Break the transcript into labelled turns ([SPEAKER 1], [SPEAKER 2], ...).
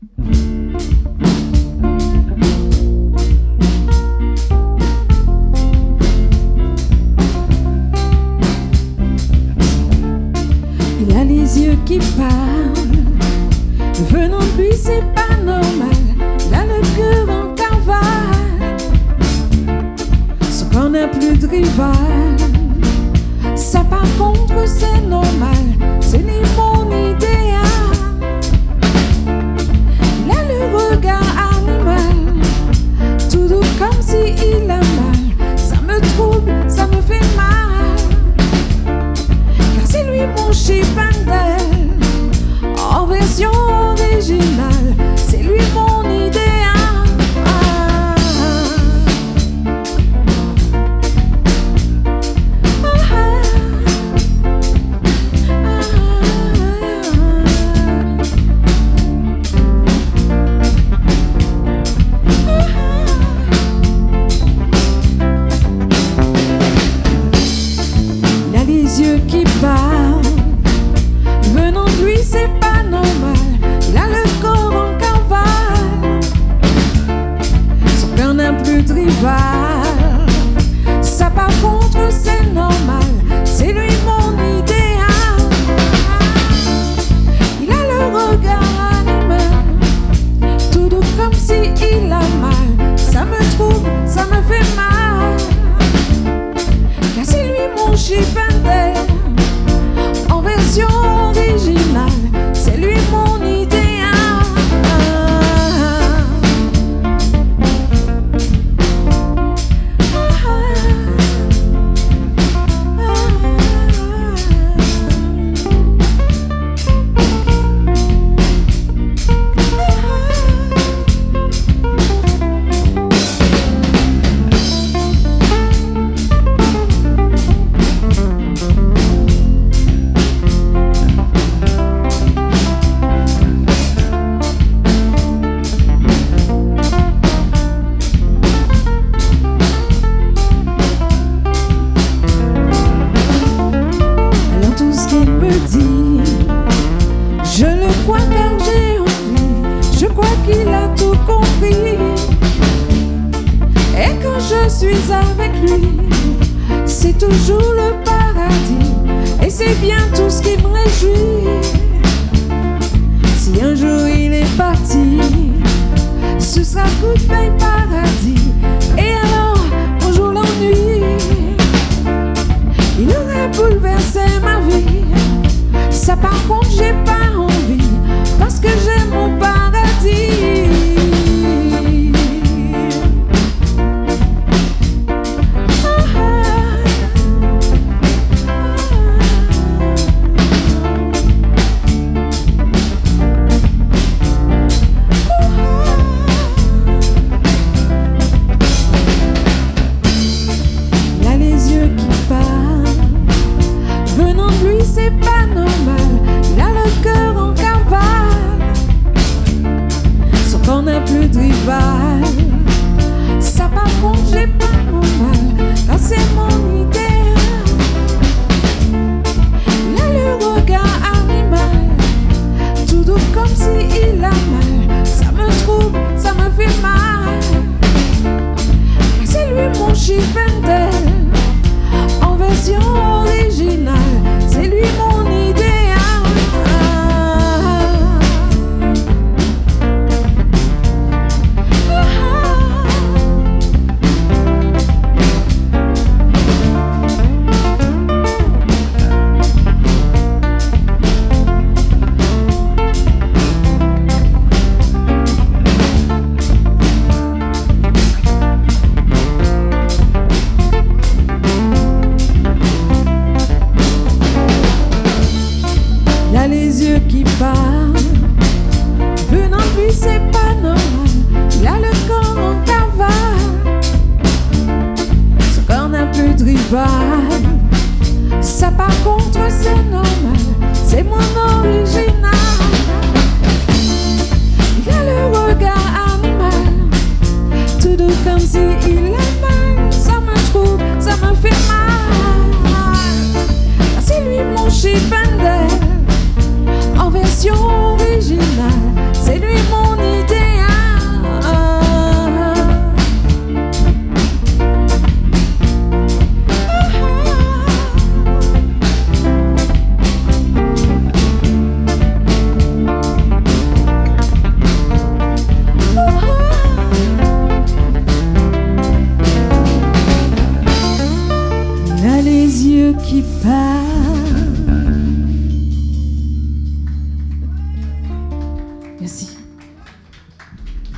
[SPEAKER 1] Il a les yeux qui parlent, venant de lui c'est pas normal. Il a le cœur en cavale, ce qu'on n'a plus de rival. Ça par contre c'est normal, c'est ni mon idéal. Il a le regard animal, tout doux comme si il a mal. Ça me trouble, ça me fait mal, car c'est lui mon chipandel, en version originale. C'est lui mon idéal. Yeux qui parlent, venant de lui c'est pas normal. Il a le corps en cavale, son cœur n'a plus de rival. Ça par contre c'est normal, c'est lui mon idéal. Il a le regard animal, tout doux comme si il a mal. Ça me trouble, ça me fait mal, car c'est lui mon chipandel, en version originale. C'est lui mon idéal. Je le crois car j'ai envie, je crois qu'il a tout compris. Et quand je suis avec lui, c'est toujours le paradis. Et c'est bien tout ce qui me réjouit. Si un jour il est parti, ce sera goodbye paradis. Et alors, bonjour l'ennui, il aurait bouleversé ma vie. Ça par contre j'ai pas envie, parce que j'aime mon paradis. Il a les yeux qui parlent, venant de lui c'est pas normal. Il a le cœur en cavale, son corps n'a plus de rival. Ça par contre j'ai pas normal, car c'est mon idéal. Il a le regard animal, tout doux comme si il a mal. Ça me trouble, ça me fait mal, car c'est lui mon chipandel, en version originale. C'est lui mon idéal. Les yeux qui parlent, venant de lui c'est pas normal. Il a le corps en cavale, son corps n'a plus de rival. Ça par contre c'est normal, c'est mon original. Il a le regard animal, tout doux comme si il a mal. Ça me trouble, ça me fait mal, c'est lui mon chipandel, en version originale. C'est lui mon qui part.